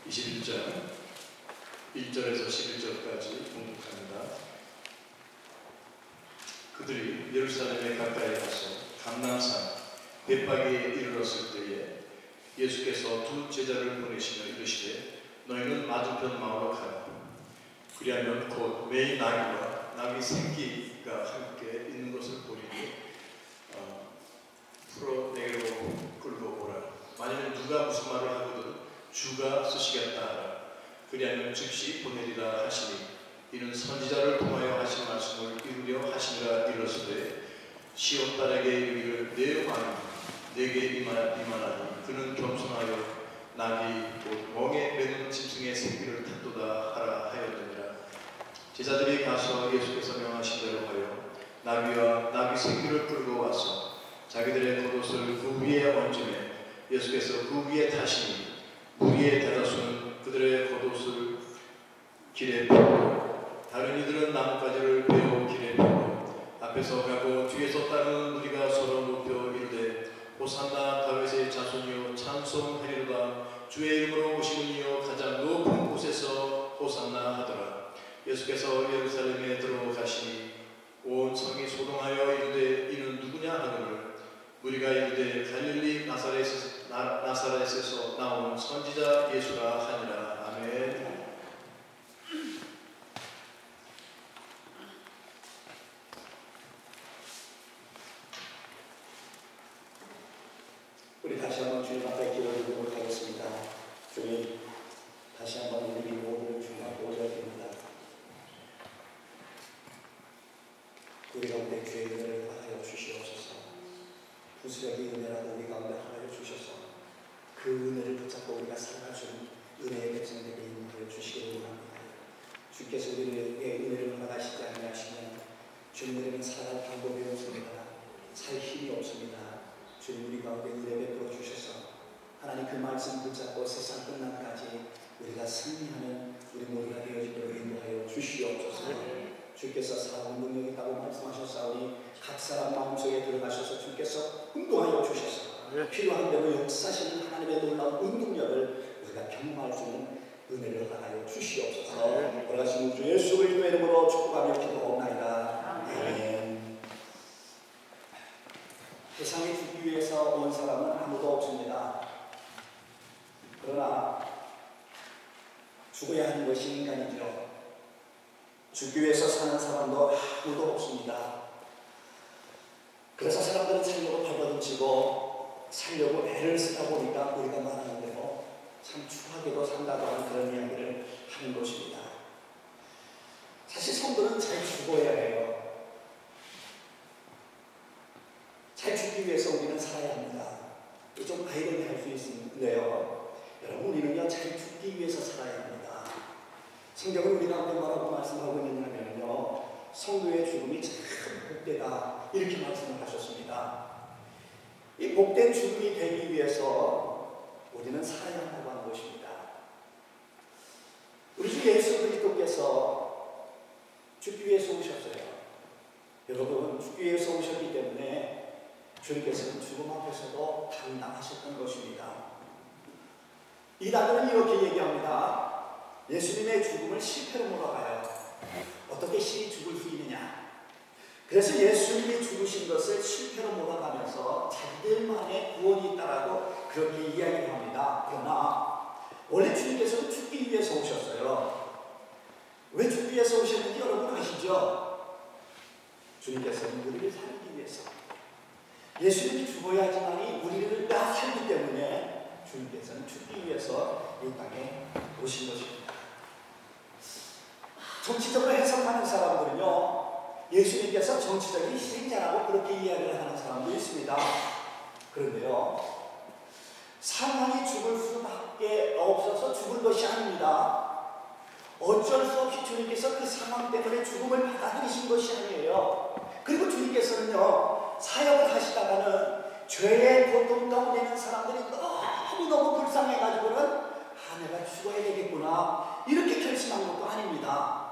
21장 1절에서 11절까지 공독합니다. 그들이 예루살렘에 가까이 가서 감람산 벳박에 이르렀을 때에 예수께서 두 제자를 보내시며 이르시되 너희는 맞은편 마을로 가라. 그리하면 곧 매인 나귀와 나귀 새끼가 함께 있는 것을 보리니 풀어 내게로 끌고 오라. 만일 누가 무슨 말을 하거든 주가 쓰시겠다 하라. 그리하면 즉시 보내리라 하시니 이는 선지자를 통하여 하신 말씀을 이루려 하시니라. 이르시되 시온 딸에게 이르기를 내 왕이 내게 임하나니 그는 겸손하여 나귀 곧 멍에 매는 짐승의 새끼를 탔도다 하라 하였느니라. 제자들이 가서 예수께서 명하신 대로 하여 나귀와 나귀 새끼를 끌고 와서 자기들의 겉옷을 그 위에 얹으매 예수께서 그 위에 타시니 무리의 대다수는 그들의 겉옷을 길에 펴고 다른 이들은 나뭇가지를 베어 길에 펴고 앞에서 가고 뒤에서 따르는 무리가 서로 높여 이르되 호산나 다윗의 자손이여 찬송하리로다. 주의 이름으로 오시는 이여 가장 높은 곳에서 호산나 하더라. 예수께서 예루살렘에 들어가시니 온 성이 소동하여 이르되 이는 누구냐 하거늘 무리가 이르되 갈릴리 나사렛에서 나온 선지자 예수라 하니라. 아멘. 우리 다시 한번 주님 앞에 기도드리도록 하겠습니다. 주님, 다시 한번 우리 모두를 주님 앞에 올려드립니다. 우리 가운데 주의 은혜를 하여 주시옵소서. 부스러기 은혜라도 우리 가운데 하여 주셔서 그 은혜를 붙잡고 우리가 살아갈 수 있는 은혜의 백성들에게 인도해 주시기를 원합니다. 주께서 우리에게 은혜를 허락하시지 아니하시면 주님에게는 살아갈 방법이 없습니다. 살 힘이 없습니다. 주님, 우리 가운데 은혜 베풀어 주셔서 하나님 그 말씀 붙잡고 세상 끝날까지 우리가 승리하는 우리 모두가 되어지도록 인도하여 주시옵소서. 주께서 사람 능력이 있다고 말씀하셨사오니 각 사람 마음속에 들어가셔서 주께서 운동하여 주셔서 필요한 대로 역사하시는 하나님의 놀라운 운동력을 우리가 경험할 수 있는 은혜를 허락하여 주시옵소서. 돌아가신 주 예수 그리스도의 이름으로 축복하며 기도하옵나이다. 아멘. 세상에 죽기 위해서 온 사람은 아무도 없습니다. 그러나 죽어야 하는 것이 인간이죠. 죽기 위해서 사는 사람도 아무도 없습니다. 그래서 사람들은 살려고 발버둥치고 살려고 애를 쓰다 보니까 우리가 말하는 대로 참 추하게도 산다고 하는 그런 이야기를 하는 것입니다. 사실 성도는 잘 죽어야 해요. 잘 죽기 위해서 우리는 살아야 합니다. 좀 아이러니할 수 있는데요. 여러분, 우리는요 잘 죽기 위해서 살아야 합니다. 성경은 우리 가운데 뭐라고 말씀하고 있느냐면요, 성도의 죽음이 참 복되다 이렇게 말씀을 하셨습니다. 이 복된 죽음이 되기 위해서 우리는 살아야 한다고 하는 것입니다. 우리 주 예수 그리스도께서 죽기 위해서 오셨어요. 여러분, 죽기 위해서 오셨기 때문에 주님께서는 죽음 앞에서도 당당하셨던 것입니다. 이단은 이렇게 얘기합니다. 예수님의 죽음을 실패로 몰아가요. 어떻게 신이 죽을 수 있느냐. 그래서 예수님이 죽으신 것을 실패로 몰아가면서 자기들만의 구원이 있다라고 그렇게 이야기를 합니다. 그러나 원래 주님께서는 죽기 위해서 오셨어요. 왜 죽기 위해서 오셨는지 여러분 아시죠? 주님께서는 우리를 살기 위해서. 예수님이 죽어야 하지만이 우리를 다 살기 때문에 주님께서는 죽기 위해서 이 땅에 오신 것입니다. 정치적으로 해석하는 사람들은요, 예수님께서 정치적인 희생자라고 그렇게 이야기를 하는 사람도 있습니다. 그런데요, 상황이 죽을 수밖에 없어서 죽은 것이 아닙니다. 어쩔 수 없이 주님께서 그 상황 때문에 죽음을 받아들이신 것이 아니에요. 그리고 주님께서는요, 사역을 하시다가는 죄의 고통 가운데 있는 사람들이 너무너무 불쌍해가지고는 내가 죽어야 되겠구나 이렇게 결심한 것도 아닙니다.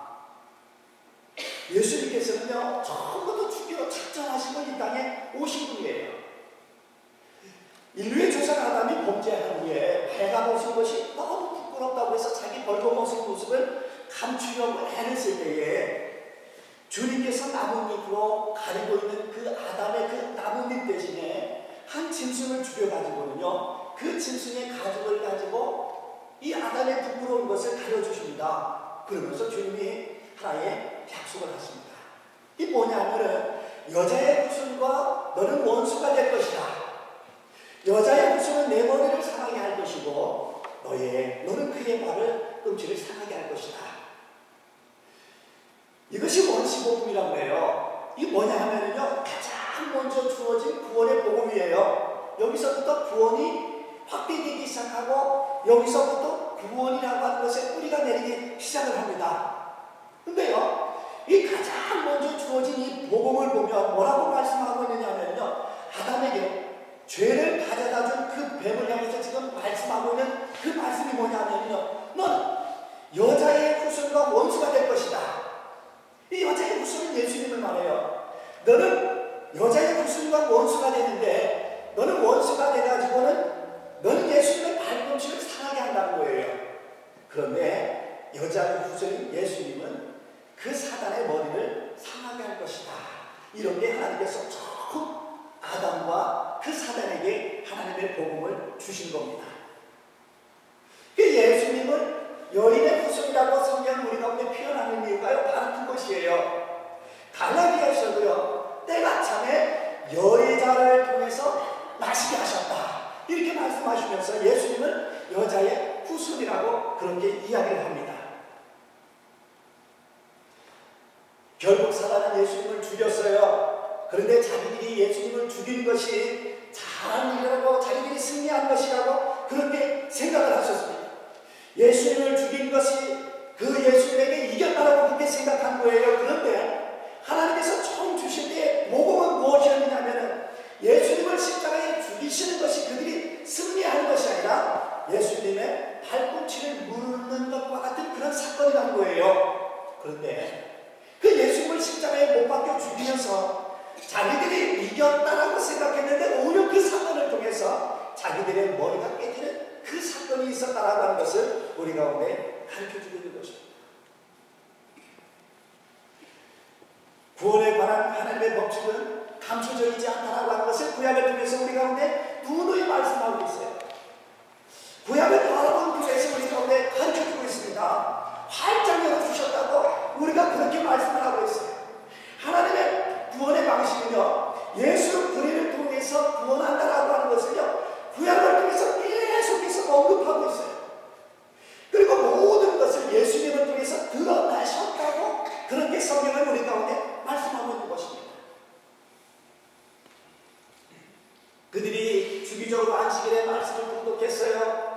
예수님께서는요, 처음부터 죽기로 작정하시고 이 땅에 오신 분이에요. 인류의 조상 아담이 범죄한 후에 해가 벗은 것이 너무 부끄럽다고 해서 자기 벌거벗은 모습을 감추려고 애를 쓸 때에 주님께서 나뭇잎으로 가리고 있는 그 아담의 그 나뭇잎 대신에 한 짐승을 죽여가지고는요, 그 짐승의 가죽을 가지고 이 아담의 부끄러운 것을 가려주십니다. 그러면서 주님이 하나의 약속을 하십니다. 이 뭐냐면은 여자의 후손과 너는 원수가 될 것이다. 여자의 후손은 내 머리를 상하게 할 것이고 너는 그의 발을 끔지를 상하게 할 것이다. 이것이 원시복음이라고 해요. 이게 뭐냐 하면은요, 가장 먼저 주어진 구원의 복음이에요. 여기서부터 구원이 확대되기 시작하고 여기서부터 구원이라고 하는 것에 뿌리가 내리기 시작을 합니다. 근데요, 이 가장 먼저 주어진 이 복음을 보면 뭐라고 말씀하고 있느냐면요, 아담에게 죄를 가져다준 그 뱀을 향해서 지금 말씀하고 있는 그 말씀이 뭐냐면요, 너는 여자의 후손과 원수가 될 것이다. 이 여자의 후손은 예수님을 말해요. 너는 여자의 후손과 원수가 되는데 너는 원수가 돼가지고는 너는 예수님의 발꿈치를 상하게 한다는 거예요. 그런데 여자의 후손인 예수님은 그 사단의 머리를 상하게 할 것이다. 이렇게 하나님께서 처음 아담과 그 사단에게 하나님의 복음을 주신 겁니다. 그 예수님을 여인의 후손이라고 성경은 우리 가운데 표현하는 이유가요, 바로 그것이에요. 갈라디아서도요, 때가 참에 여자를 통해서 나시게 하셨다. 이렇게 말씀하시면서 예수님은 여자의 후손이라고 그렇게 이야기를 합니다. 결국 사단은 예수님을 죽였어요. 그런데 자기들이 예수님을 죽인 것이 잘한 일이라고, 자기들이 승리한 것이라고 그렇게 생각을 하셨습니다. 예수님을 죽인 것이 그 예수님에게 이겼다라고 그렇게 생각한 거예요. 그런데 하나님께서 처음 주실 때 복음은 무엇이었느냐면 예수님을 십자가에 죽이시는 것이 그들이 승리하는 것이 아니라 예수님의 발꿈치를 무르는 것과 같은 그런 사건이란 거예요. 그런데 그 예수님을 십자가에 못 박혀 죽이면서 자기들이 이겼다라고 생각했는데 오히려 그 사건을 통해서 자기들의 머리가 깨지는 그 사건이 있었다라고 하는 것을 우리 가운데 가르쳐주고 있는 것입니다. 구원에 관한 하나님의 법칙은 감춰져 있지 않다라고 하는 것을 구약을 통해서 우리 가운데 누누이 말씀하고 있어요. 구약을 여러 번 통해서 우리 가운데 가르쳐주고 있습니다. 활짝 열어주셨다고 우리가 그렇게 말씀을 하고 있어요. 하나님의 구원의 방식은요, 예수 그리스도를 통해서 구원한다라고 하는 것을요, 구약을 통해서 계속해서 언급하고 있어요. 그리고 모든 것을 예수님을 통해서 드러나셨다고 그렇게 성경을 우리 가운데 말씀하고 있는 것입니다. 그들이 주기적으로 안식일에 말씀을 통독했어요.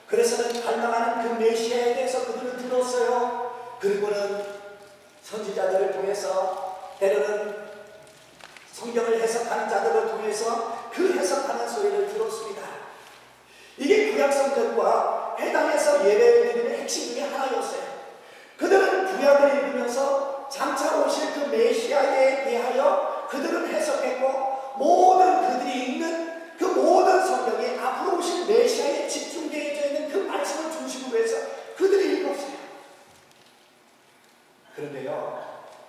그래서는 갈망하는 그 메시아에 대해서 그들은 들었어요. 그리고는 선지자들을 통해서, 때로는 성경을 해석하는 자들을 통해서 그 해석하는 소리를 들었습니다. 이게 구약성경과 해당해서 예배를 드리는 핵심 중에 하나였어요. 그들은 구약을 읽으면서 장차 오실 그 메시아에 대하여 그들은 해석했고, 모든 그들이 읽는 그 모든 성경에 앞으로 오실 메시아에 집중되어 있는 그 말씀을 중심으로 해서 그들이 읽었어요. 그런데요,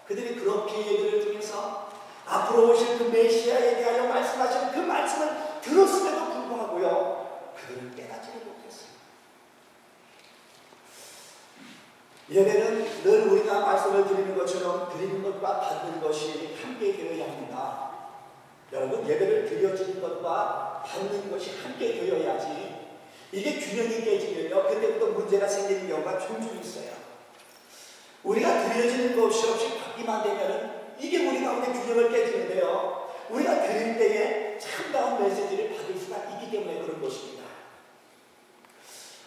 그들이 그렇게 예배를 통해서 앞으로 오실 그 메시아에 대하여 말씀하시는 그 말씀을 들었음에도 불구하고요, 그들은 깨닫지를 못했어요. 예배는 늘 우리가 말씀을 드리는 것처럼 드리는 것과 받는 것이 함께 되어야 합니다. 여러분, 예배를 드려지는 것과 받는 것이 함께 되어야지, 이게 균형이 깨지면요, 그때부터 문제가 생기는 경우가 종종 있어요. 우리가 드려지는 것이 없이 받기만 되면 이게 우리 가운데 균형을 깨지는데요, 우리가 드릴 때에 참다운 메시지를 받을 수가 있기 때문에 그런 것입니다.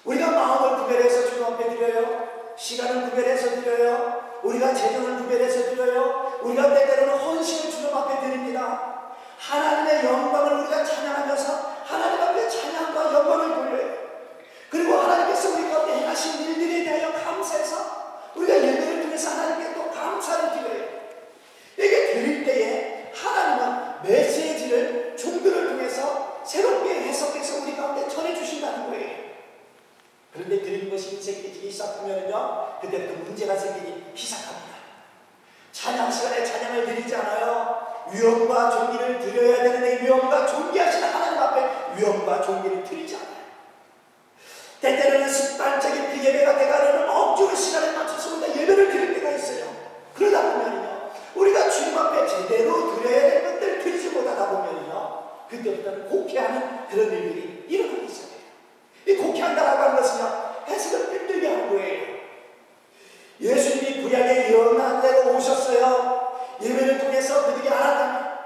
우리가 마음을 구별해서 주님 앞에 드려요. 시간을 구별해서 드려요. 우리가 재정을 구별해서 드려요. 우리가 때때로는 헌신을 주님 앞에 드립니다. 하나님의 영광을 우리가 찬양하면서 하나님 앞에 찬양과 영광을 돌려요. 그리고 하나님께서 우리 가운데 행하신 일들에 대하여 감사해서 우리가 예배를 통해서 하나님께 또 감사를 드려요. 이게 드릴 때에 하나님은 메시지를 종들을 통해서 새롭게 해석해서 우리 가운데 전해주신다는 거예요. 그런데 드리는 것이 위엄과 존귀를 드려야 되는데 위엄과 존귀하신 하나님 앞에 위엄과 존귀를 드리지 않아요. 때때로는 습관적인 그 예배가 돼가려는 억지로 시간에 맞춰서 우리가 예배를 드릴 때가 있어요. 그러다 보면요, 우리가 주님 앞에 제대로 드려야 될 것들 드리지 못하다 보면요, 그때부터는 곡해하는 그런 일들이 일어나기 시작해요. 이 곡해한다라고 하는 것은요, 해석을 삐뚤게 하는 거예요. 예수님이 구약의 연한 데로 오셨어요. 예배를 통해서 그들이 알았다면,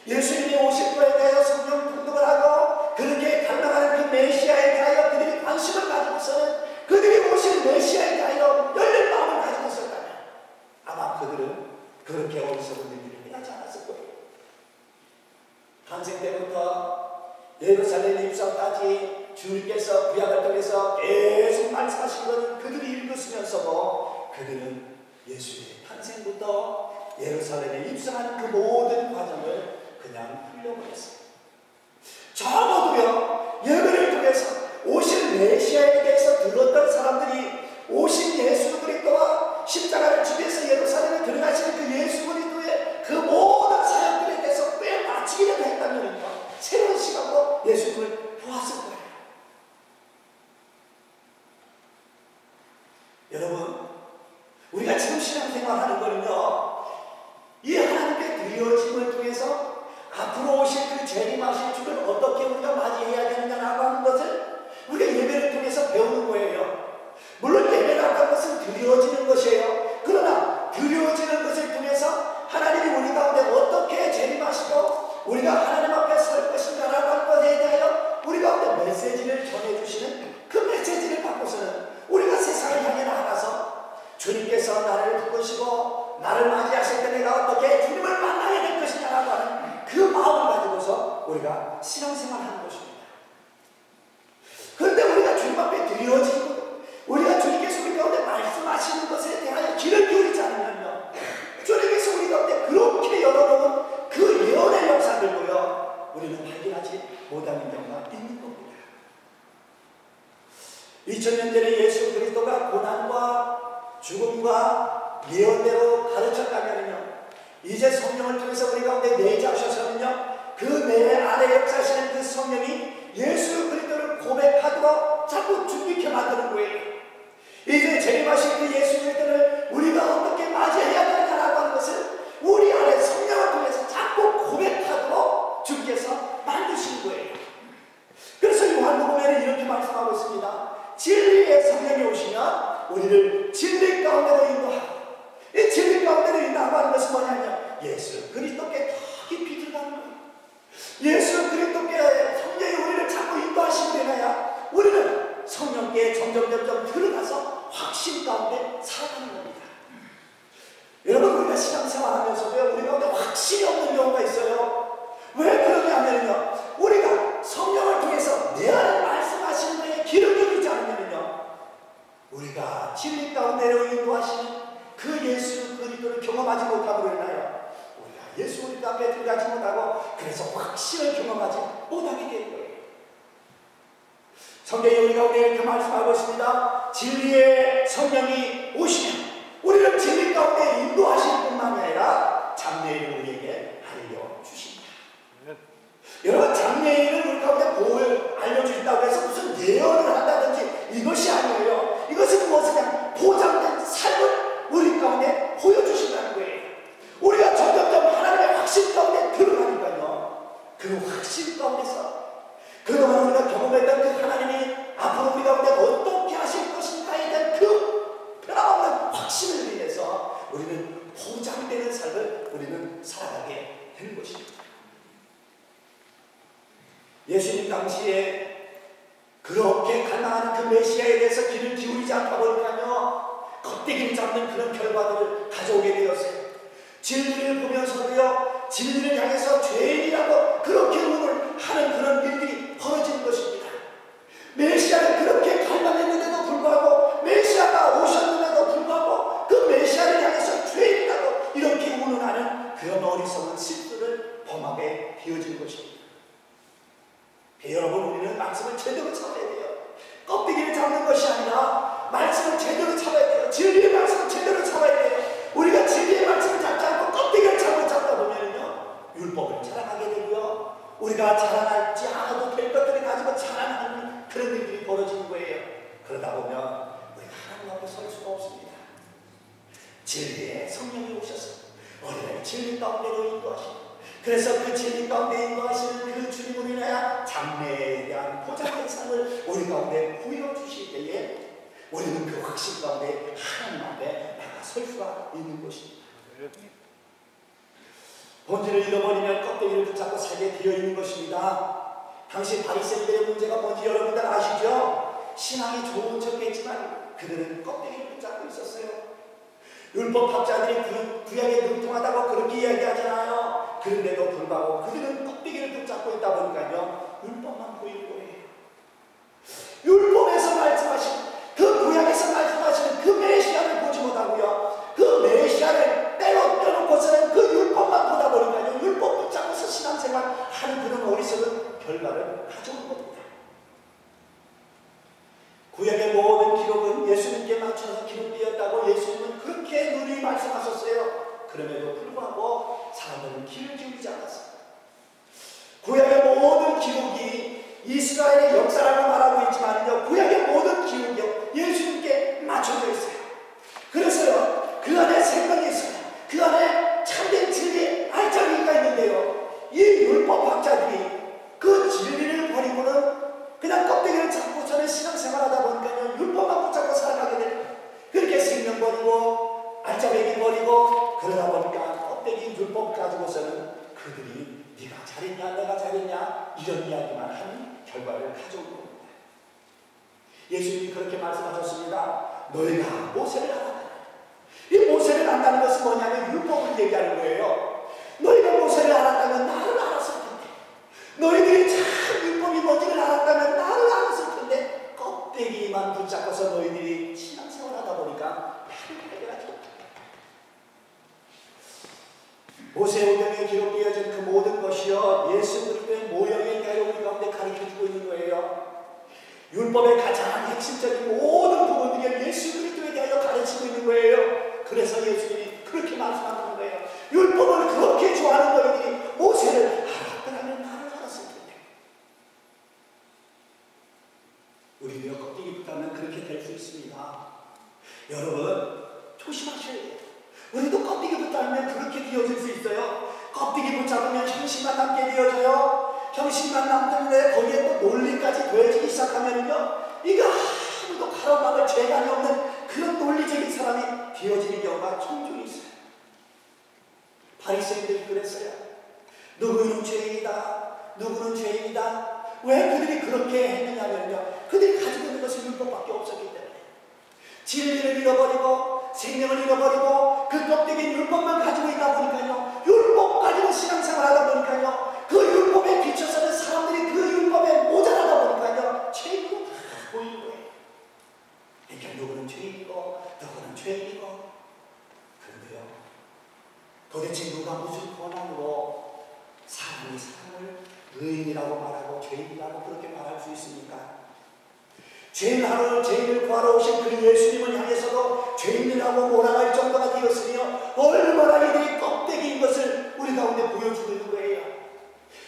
예수님이 오실 거에 대하여 성령 통독을 하고 그렇게 갈망하는 그 메시아에 대하여 그들이 관심을 가지고서는 그들이 오실 메시아에 대하여 열린 마음을 가지고 있었다면 아마 그들은 그렇게 어리석은 일들을 하지 않았을 거예요. 탄생 때부터 예루살렘 입성까지 주님께서 구약을 통해서 계속 말씀하신 것은 그들이 읽었으면서도 그들은 예수의 탄생부터 예루살렘에 입성하는 그 모든 과정을 그냥 흘려보냈어요. 적어도요, 예배를 통해서 오실 메시아에 대해서 들었던 사람들이 오신 예수 그리스도와 십자가를 지면서 예루살렘에 들어가시는 그 예수 그리스도의 그 모든 사역들에 대해서 꽤 마치기라도 했다면요, 새로운 시각으로 예수님을 보았을 거예요. 여러분, 우리가 지금 신앙생활하는 거는요, 이 하나님께 드려짐을 통해서 앞으로 오실 그 재림하실 주를 어떻게 우리가 맞이해야 되느냐라고 하는 것을 우리가 예배를 통해서 배우는 거예요. 물론 예배라고 하는 것은 드려지는 것이에요. 그러나 드려지는 것을 통해서 하나님이 우리 가운데 어떻게 재림하시고 우리가 하나님 앞에 설 것인가라고 하는 것에 대하여 우리 가운데 메시지를 전해주시는 그 메시지를 받고서는 우리가 세상을 향해 나아가서 주님께서 나를 부르시고 나를 맞이하실 때 내가 어떻게 주님을 만나게 될 것이냐라고 하는 그 마음을 가지고서 우리가 신앙생활을 하는 것입니다. 그런데 우리가 주님 앞에 드려지고 우리가 주님께서 우리 가운데 말씀하시는 것에 대하여 귀를 기울이지 않으면요, 주님께서 우리 가운데 그렇게 열어놓은 그 예언의 역사들도요, 우리는 발견하지 못하는 경우가 있는 겁니다. 2000년 전에 예수 그리스도가 고난과 죽음과 예언대로 가르쳤다면요, 이제 성령을 통해서 우리 가운데 내주하셔서는요, 그 내 안에 역사하시는 그 성령이 예수 그리스도를 고백하도록 자꾸 준비케 만드는 거예요. 이제 재림하신 그 예수 그리스도를 우리가 어떻게 맞이해야 되느냐라고 하는 것을 우리 안에 성령을 통해서 자꾸 고백하도록 주께서 만드신 거예요. 그래서 요한복음에는 이렇게 말씀하고 있습니다. 진리의 성령이 오시면 우리를 진리 가운데로 인도하고, 이 진리 가운데로 인도하고 하는 것은 뭐냐면 예수 그리스도께 더 깊이 들어가는 거예요. 예수 그리스도께 성령이 우리를 자꾸 인도하시고 되나야 우리는 성령께 점점 들어가서 확신 가운데 살아가는 겁니다. 여러분, 우리가 신앙생활하면서도요, 우리 가운데 확신이 없는 경우가 있어요. 왜 그러냐면요, 우리가 성령을 통해서 내 안에 말씀하시는 거에 귀를 기울이지 않으면요, 우리가 진리 가운데로 인도하시는 그 예수 그리스도를 경험하지 못하고 있나요? 우리가 예수 그리스도 앞에 들어가지 못하고 그래서 확신을 경험하지 못하게 될 거예요. 성경이 우리 가운데 이렇게 말씀하고 있습니다. 진리의 성령이 오시면 우리를 진리 가운데 인도하실 뿐만 아니라 장래일을 우리에게 알려주십니다. 여러분, 장래일을 우리 가운데 뭘 알려주신다고 해서 무슨 예언을 한다든지 이것이 아니에요. 이것은 무엇이냐, 보장된 삶을 우리 가운데 보여주신다는 거예요. 우리가 점점 하나님의 확신 가운데 들어가니까요, 그 확신 가운데서 그동안 우리가 경험했던 그 하나님이 앞으로 우리 가운데 어떻게 하실 것인가에 대한 그 변함없는 확신을 인해서 우리는 보장되는 삶을 우리는 살아가게 되는 것입니다. 예수님 당시에 그렇게 갈망하는 그 메시아에 대해서 귀를 기울이지 않다 보니까요, 껍데기를 잡는 그런 결과들을 가져오게 되었어요. 진리를 보면서도요, 진리를 향해서 죄인이라고 그렇게 의문을 하는 그런 일들이 벌어지는 것입니다. 메시아를 그렇게 갈망했는데도 불구하고, 메시아가 오셨는데도 불구하고 그 메시아를 향해서 죄인이라고 이렇게 운운하는 그런 어리석은 실수를 범하게 되어진 것입니다. 여러분, 우리는 말씀을 제대로 잡아야 돼요. 껍데기를 잡는 것이 아니라 말씀을 제대로 잡아야 돼요. 진리의 말씀을 제대로 잡아야 돼요. 우리가 진리의 말씀을 잡지 않고 껍데기를 잡고 잡다 보면요, 우리가 자랑하지 않아도 될 것들을 가지고 자랑하는 그런 일들이 벌어지는 거예요. 그러다 보면 우리가 하나님 앞에 설 수가 없습니다. 진리의 성령이 오셔서 우리를 진리 가운데로 인도하시고, 그래서 그 진리 가운데 인도하시는 그 주님으로 인하여 장래에 대한 보장의 상을 우리 가운데 부여주실 때에 우리는 그 확신 가운데 하나님 앞에 나가설 수가 있는 것입니다. 본질을 잃어버리면 껍데기를 붙잡고 살게 되어 있는 것입니다. 당시 바리새인들의 문제가 뭔지 여러분들 아시죠? 신앙이 좋은 척했지만 그들은 껍데기를 붙잡고 있었어요. 율법학자들이 구약에 능통하다고 그렇게 이야기하잖아요. 그런데도 불구하고 그들은 껍데기를 붙잡고 있다 보니까요, 율법만 보이는 거예요. 율법에서 말씀하신 그 구약에서 말씀하시는 그 메시아를 보지 못하고요, 그 메시아를 떼놓고서는 그 율법만 보다 보니까요, 율법 붙잡고서 신앙생활 하는 그런 어리석은 결과를 가져온 겁니다. 구약의 모든 기록은 예수님께 맞춰서 기록되었다고 예수님은 그렇게 누누이 말씀하셨어요. 그럼에도 불구하고 사람들은 귀를 기울이지 않았어요. 구약의 모든 기록이 이스라엘의 역사라고 말하고 있지만요, 구약의 모든 기록이 예수님께 맞춰져 있어요. 그래서요, 그 안에 생명이 있어요. 그 안에 참된 진리의 알짜기가 있는데요, 이 율법학자들이 그 진리를 버리고는 그냥 껍데기를 잡고서는 신앙생활하다 보니까요, 율법만 붙잡고 살아가게 되는, 그렇게 생명 버리고 알짜배기 버리고 그러다 보니까 껍데기 율법 가지고서는 그들이 네가 잘했냐 내가 잘했냐 이런 이야기만 하는 결과를 가져온 겁니다. 예수님이 그렇게 말씀하셨습니다. 너희가 모세를 알았다. 이 모세를 안다는 것은 뭐냐면 율법을 얘기하는 거예요. 너희가 모세를 알았다면 나를 알았을 텐데, 너희들이 참 율법이 뭔지를 알았다면 나를 알았을 텐데, 껍데기만 붙잡고서 너희들이 신앙생활하다 보니까 나를 발견하지 못한다. 모세오경에 기록되어진 그 모든 것이요, 예수 그리스도의 모형에 대하여 우리 가운데 가르쳐주고 있는 거예요. 율법의 가장 핵심적인 모든 부분들이 예수 그리스도에 대하여 가르치고 있는 거예요. 그래서 예수님이 그렇게 말씀하는 거예요. 율법을 그렇게 좋아하는 너희들이 모세를 알았더라면 나를 알았을 텐데. 우리도 껍데기 붙다면 그렇게 될 수 있습니다. 여러분 조심하셔야 돼요. 우리도 껍데기 붙다면 그렇게 되어질 수 있어요. 껍데기 붙잡으면 형식만 남게 되어져요. 형식만 남는데 거기에 또 논리까지 더해지기 시작하면요, 이거 아무도 가로막을 재간이 없는 그런 논리적인 사람이 되어지는 경우가 종종 있어요. 바리새인들이 그랬어요. 누구는 죄인이다, 누구는 죄인이다. 왜 그들이 그렇게 했느냐면요, 그들이 가지고 있는 것은 율법밖에 없었기 때문에 진리를 잃어버리고 생명을 잃어버리고 그 껍데기 율법만 가지고 있다 보니까요, 율법 가지고 신앙생활하다 보니까요, 그 율법에 비춰서는 사람들이 그 율법에 모자라다 보니까요, 죄인으로 다 보이는 거예요. 그러니까 누구는 죄인이고 누구는 죄인이고. 그런데요, 도대체 누가 무슨 권한으로 사람이 사람을 의인이라고 말하고 죄인이라고 그렇게 말할 수 있습니까? 죄인을 구하러 오신 그 예수님을 향해서도 죄인이라고 몰아갈 정도가 되었으며 얼마나 이들이 껍데기인 것을 우리 가운데 보여주고 있는 거예요.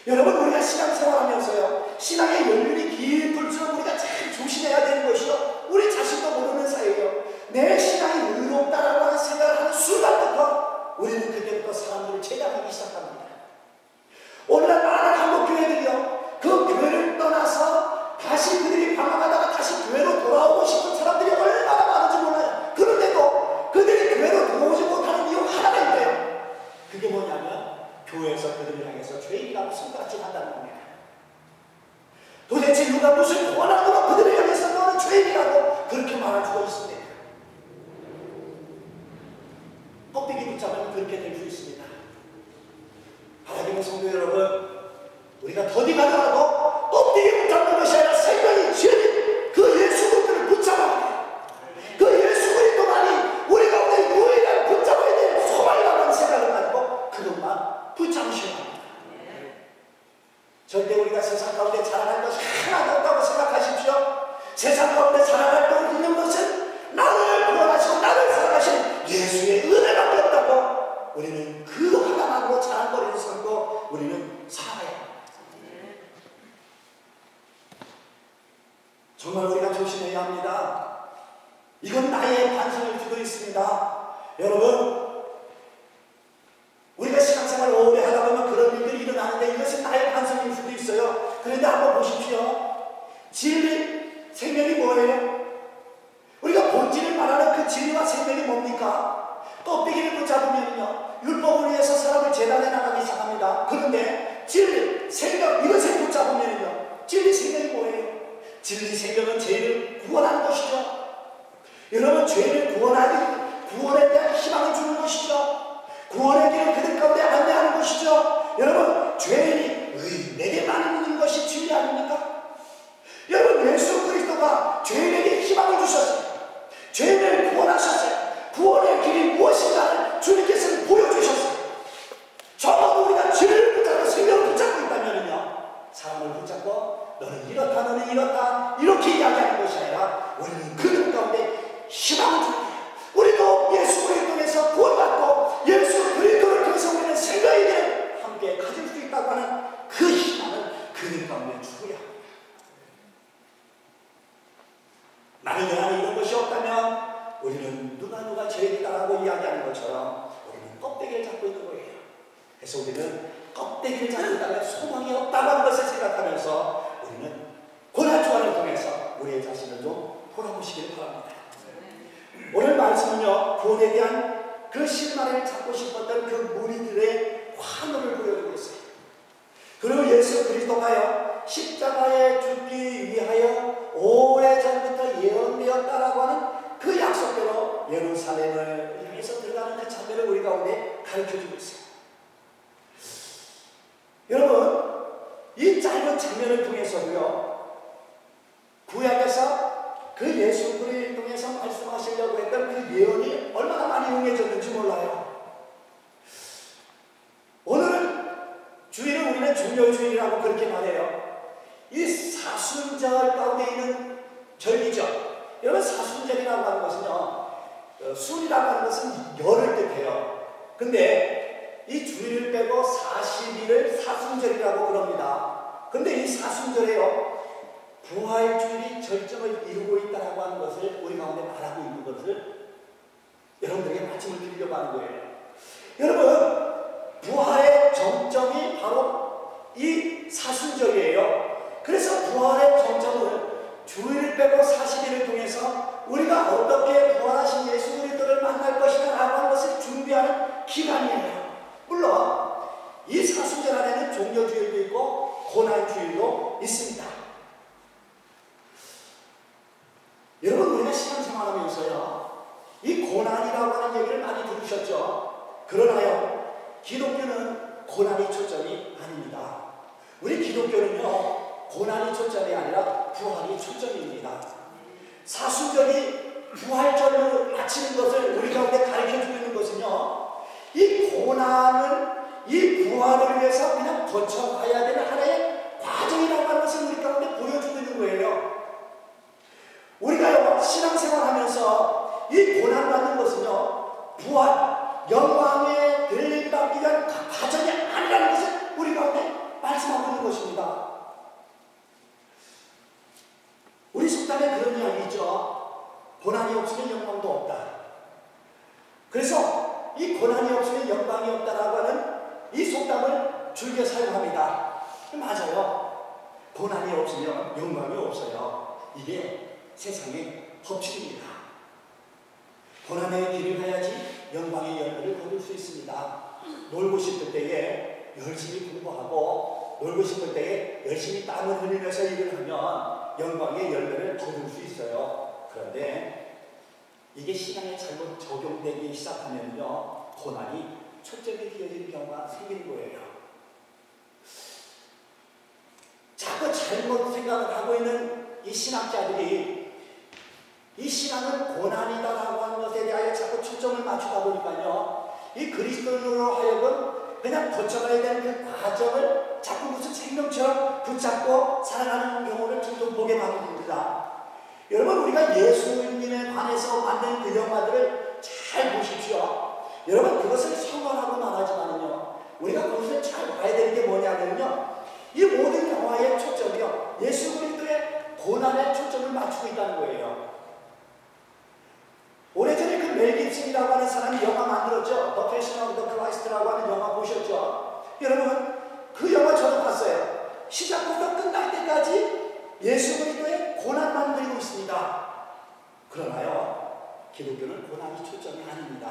여러분, 우리가 신앙생활하면서요, 신앙의 연륜이 깊을수록 우리가 참 조심해야 되는 것이요, 우리 자신도 모르는 사이에요, 내 신앙이 의롭다라고 하는 생각을 하는 순간부터 우리는 그때부터 사람들을 제약하기 시작합니다. 오늘날 많은 한국교회들이요, 그 교회를 떠나서 다시 그들이 방황하다가 다시 교회로 돌아오고 싶은 사람들이 얼마나 많은지 몰라요. 그런데도 그들이 교회로 들어오지 못하는 이유 하나가 있대요. 그게 뭐냐면 교회에서 그들을 향해서 죄인이라고 손가락질 한다는 겁니다. 도대체 누가 무슨 권한으로 그들을 향해서 너는 죄인이라고 그렇게 말할 수가 있습니까? 껍데기 붙잡으면 그렇게 될 수 있습니다. 하나님의 성도 여러분, 우리가 더디 가더라도 껍데기 붙잡는 것이 아니라 생명이 주인 그 예수 그리스도를 붙잡아야 돼요. 그 예수 그리스도만이 우리 가운데 유일한 붙잡아야 될 소망이라는 생각을 가지고 그것만 붙잡으셔야 합니다. 절대 우리가 세상 가운데 자랑할 것이 하나도 없다고 생각하십시오. 세상 가운데 자랑할 것 있는 것은 나를 구원하시고 나를 사랑하신 예수의 은혜밖에 없다고 우리는 그 하나만으로 자랑거리를 삼고 우리는 살아야 합니다. 이건 나의 반성일 수도 있습니다. 여러분, 우리가 신앙생활 오래 하다 보면 그런 일들이 일어나는데 이것은 나의 반성일 수도 있어요. 그런데 한번 보십시오. 진리, 생명이 뭐예요? 우리가 본질을 말하는 그 진리와 생명이 뭡니까? 껍데기를 붙잡으면요, 율법을 위해서 사람을 재단에 나가기 시작합니다. 그런데 진리, 생명, 이것을 붙잡으면요, 진리, 생명이 뭐예요? 진리, 생명은 죄를 구원하는 것이죠. 여러분, 죄를 구원에 대한 희망을 주는 것이죠. 구원의 길을 그들 가운데 안내하는 것이죠. 여러분, 죄인이 내게 많은 것이 진리 아닙니까? 여러분, 예수 그리스도가 죄인에게 희망을 주셨어요. 죄인을 구원하셨어요. 구원의 길이 무엇인가를 주님께서는 보여주셨어요. 적어도 우리가 죄를 붙잡고 생명을 붙잡고 있다면요, 사람을 붙잡고 너는 이렇다, 너는 이렇다, 이렇게 이야기하는 것이 아니라 우리는 그들 가운데 희망을 주는 거예요. 우리도 예수 그리스도를 통해서 구원받고 예수 그리스도를 통해서 우리는 생명을 함께 가질 수 있다고 하는 그 희망을 그들 가운데 주고야 합니다. 만일 안에 이런 것이 없다면 우리는 누가 죄인이다라고 이야기하는 것처럼 우리는 껍데기를 잡고 있는 거예요. 그래서 우리는 껍데기를 잡고 있다면 소망이 없다고 하는 것을 생각하면서 우리는 고난주간을 통해서 우리의 자신을 좀 돌아보시길 바랍니다. 오늘 말씀은요, 구원에 대한 그 실마리를 잡고 싶었던 그 무리들의 환호를 보여주고 있어요. 그리고 예수 그리스도가요, 십자가에 죽기 위하여 오래전부터 예언되었다라고 하는 그 약속대로 예루살렘을 향해서 들어가는 그 장면을 우리 가운데 가르쳐주고 있어요. 여러분, 이 짧은 장면을 통해서도요, 구약에서 그 예수 그리스도를 통해서 말씀하시려고 했던 그 예언이 얼마나 많이 응해졌는지 몰라요. 오늘은 주일은 우리는 종려주일이라고 그렇게 말해요. 이 사순절 가운데 있는 절기죠. 여러분, 사순절이라고 하는 것은요, 순이라고 하는 것은 열을 뜻해요. 근데 이 주일을 빼고 40일을 사순절이라고 그럽니다. 근데 이 사순절에요, 부활주일이 절정을 이루고 있다고 하는 것을 우리 가운데 말하고 있는 것을 여러분들에게 말씀을 드리려고 하는 거예요. 여러분, 부활의 정점이 바로 이 사순절이에요. 그래서 부활의 정점을 주일을 빼고 40일을 통해서 우리가 어떻게 부활하신 예수 그리스도를 만날 것이다 라고 하는 것을 준비하는 기간이에요. 물론 이 사순절 안에는 종려주일도 있고 고난주일도 있습니다. 여러분, 우리가 신앙생활하면서요, 이 고난이라고 하는 얘기를 많이 들으셨죠? 그러나요, 기독교는 고난이 초점이 아닙니다. 우리 기독교는요, 고난이 초점이 아니라 부활이 초점입니다. 사순절이 부활절로 마치는 것을 우리 가운데 가르쳐주고 있는 것은요, 이 고난을, 이 부활을 위해서 그냥 거쳐가야 되는 하나의 과정이라고 하는 것을 우리 가운데 보여주고 있는 거예요. 우리가 신앙생활 하면서 이 고난받는 것은요, 부활, 영광의 들림받기 위한 과정이 아니라는 것을 우리 가운데 말씀하고 있는 것입니다. 우리 속담에 그런 이야기 있죠. 고난이 없으면 영광도 없다. 그래서 이 고난이 없으면 영광이 없다라고 하는 이 속담을 즐겨 사용합니다. 맞아요. 고난이 없으면 영광이 없어요. 이게 세상의 법칙입니다. 고난의 길을 가야지 영광의 열매를 거둘 수 있습니다. 놀고 싶을 때에 열심히 공부하고 놀고 싶을 때에 열심히 땀을 흘리면서 일을 하면 영광의 열매를 거둘 수 있어요. 그런데 이게 신앙에 잘못 적용되기 시작하면요, 고난이 초점이 뒤어지는 경우가 생기는 거예요. 자꾸 잘못 생각을 하고 있는 이 신학자들이 이 신앙은 고난이다라고 하는 것에 대하여 자꾸 초점을 맞추다 보니까요, 이 그리스도인으로 하여금 그냥 거쳐가야 되는 그 과정을 자꾸 무슨 생명처럼 붙잡고 살아가는 경우를 종종 보게 만듭니다. 여러분, 우리가 예수님에 관해서 만든 그 영화들을 잘 보십시오. 여러분, 그것을 성관하고 말하지만은요, 우리가 그것을 잘 봐야 되는 게 뭐냐면요, 이 모든 영화의 초점이요, 예수 그리스도의 고난에 초점을 맞추고 있다는 거예요. 웨스리라고 하는 사람이 영화 만들었죠. 더 패션 오브 더 크라이스트라고 하는 영화 보셨죠? 여러분 그 영화 저도 봤어요. 시작부터 끝날 때까지 예수 그리스도의 고난만 그리고 있습니다. 그러나요, 기독교는 고난이 초점이 아닙니다.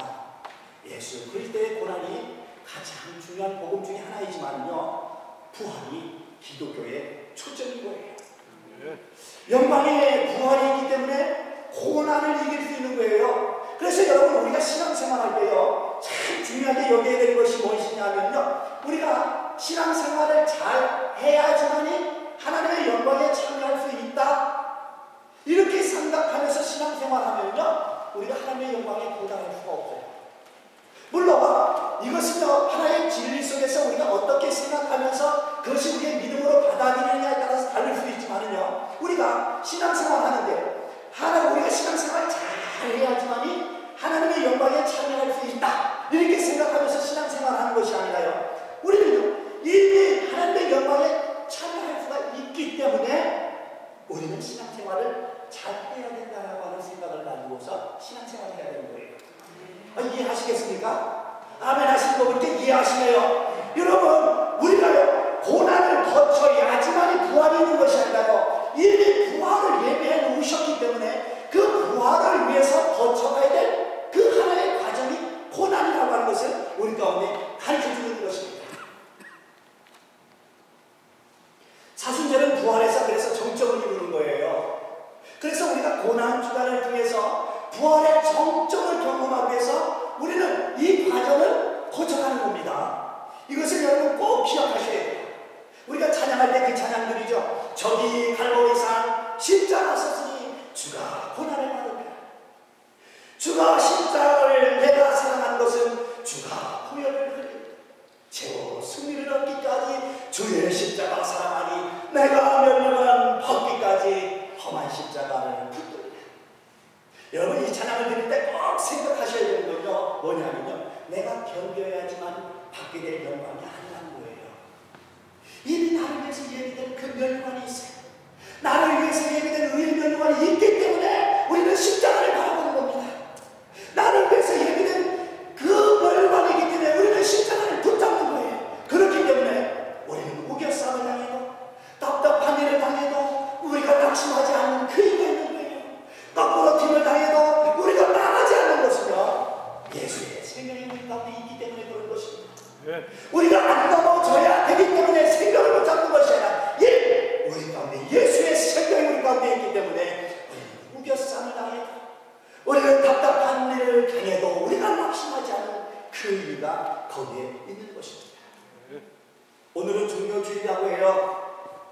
예수 그리스도의 고난이 가장 중요한 복음 중에 하나이지만요, 부활이 기독교의 초점인 거예요. 영광의 부활이 있기 때문에 고난을 이길 수 있는 거예요. 그래서 여러분 우리가 신앙생활할 때요, 참 중요하게 여겨야 되는 것이 무엇이냐면요, 우리가 신앙생활을 잘 해야지만이 하나님의 영광에 참여할 수 있다, 이렇게 생각하면서 신앙생활하면요 우리가 하나님의 영광에 도달할 수가 없어요. 물론 이것은요 하나의 진리 속에서 우리가 어떻게 생각하면서 그것이 우리의 믿음으로 받아들이느냐에 따라서 다를 수 있지만은요, 우리가 신앙생활 하는데 우리가 신앙생활을 잘 해야지만이 하나님의 영광에 참여할 수 있다, 이렇게 생각하면서 신앙생활 하는 것이 아니라요, 우리는 이미 하나님의 영광에 참여할 수가 있기 때문에 우리는 신앙생활을 잘 해야 된다라고 하는 생각을 가지고서 신앙생활을 해야 되는 거예요. 이해하시겠습니까? 아멘 하시는 거 그렇게 이해하시네요. 여러분 우리가요 고난을 거쳐야지만이 부활이 있는 것이 아니라요, 이미 부활을 예비해 놓으셨기 때문에 그 부활을 위해서 거쳐가야 될 그 하나의 과정이 고난이라고 하는 것을 우리 가운데 가르쳐주는 것입니다. 사순절은 부활에서 그래서 정점을 이루는 거예요. 그래서 우리가 고난 주간을 통해서 부활의 정점을 경험하기 위해서 우리는 이 과정을 거쳐가는 겁니다. 이것을 여러분 꼭 기억하셔야 돼요. 우리가 찬양할 때 그 찬양들이죠. 저기 갈보리산 십자가 섰으니 주가 고난을 받으리라. 주가 십자가를 내가 사랑한 것은 주가 후회를 흘리라. 최후 승리를 얻기까지 주의 십자가 사랑하니 내가 멸망한 벗기까지 험한 십자가를 붙들리라. 여러분 이 찬양을 드릴 때 꼭 생각하셔야 되는 건요 뭐냐면요, 내가 견뎌야지만 받게 될 영광이 아니라는 거예요. 이미 나를 위해서 예비된 그 멸관이 있어요. 나를 위해서 예비된 의의 멸관이 있기 때문에 우리는 십자가를 바라보는 겁니다. 나를 위해서 예비된 그 멸관이기 때문에 우리는 십자가를 붙잡는 거예요. 그렇기 때문에 우리는 우겨싸움을 당해도 답답한 일을 당해도 우리가 낙심하지 않는 그 이유가 있는 거예요. 거꾸로 팀을 당해도 우리가 나가지 않는 것은요, 예수의 생명이 우리 가운데 있기 때문에 그런 것입니다. 우리가 안 넘어져야 되기 때문에 생명을 붙잡는 것이 아니라 우리 가운데 예수의 생명이 우리 가운데 있기 때문에 우리는 우겨싸움을 당해도 우리는 답답한 일을 당해도 우리가 낙심하지 않는 그 이유가 거기에 있는 것입니다. 오늘은 종료주일이라고 해요.